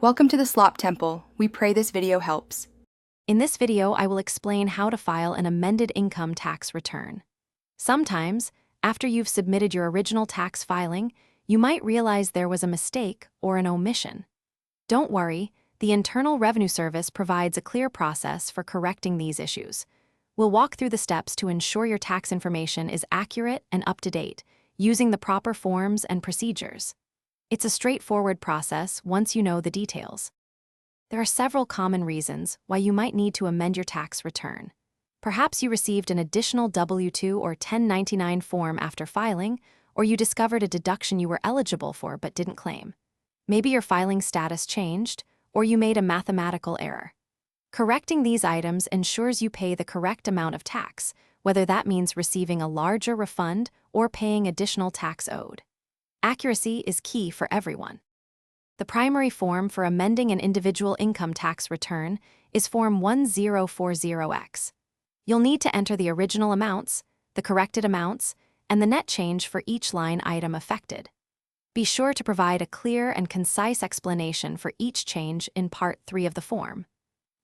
Welcome to the Slop Temple. We pray this video helps. In this video, I will explain how to file an amended income tax return. Sometimes, after you've submitted your original tax filing, you might realize there was a mistake or an omission. Don't worry, the Internal Revenue Service provides a clear process for correcting these issues. We'll walk through the steps to ensure your tax information is accurate and up to date, using the proper forms and procedures. It's a straightforward process once you know the details. There are several common reasons why you might need to amend your tax return. Perhaps you received an additional W-2 or 1099 form after filing, or you discovered a deduction you were eligible for but didn't claim. Maybe your filing status changed, or you made a mathematical error. Correcting these items ensures you pay the correct amount of tax, whether that means receiving a larger refund or paying additional tax owed. Accuracy is key for everyone. The primary form for amending an individual income tax return is Form 1040X. You'll need to enter the original amounts, the corrected amounts, and the net change for each line item affected. Be sure to provide a clear and concise explanation for each change in Part 3 of the form.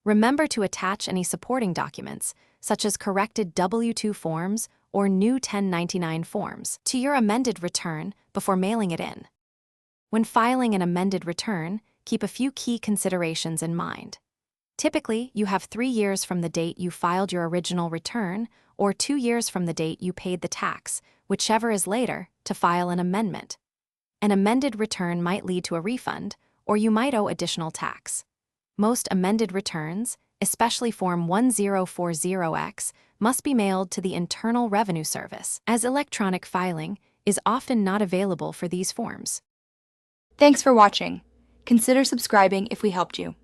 Remember to attach any supporting documents, such as corrected W-2 forms or new 1099 forms, to your amended return before mailing it in. When filing an amended return, keep a few key considerations in mind. Typically, you have 3 years from the date you filed your original return or 2 years from the date you paid the tax, whichever is later, to file an amendment. An amended return might lead to a refund, or you might owe additional tax. Most amended returns, especially Form 1040X, must be mailed to the Internal Revenue Service, as electronic filing is often not available for these forms. Thanks for watching. Consider subscribing if we helped you.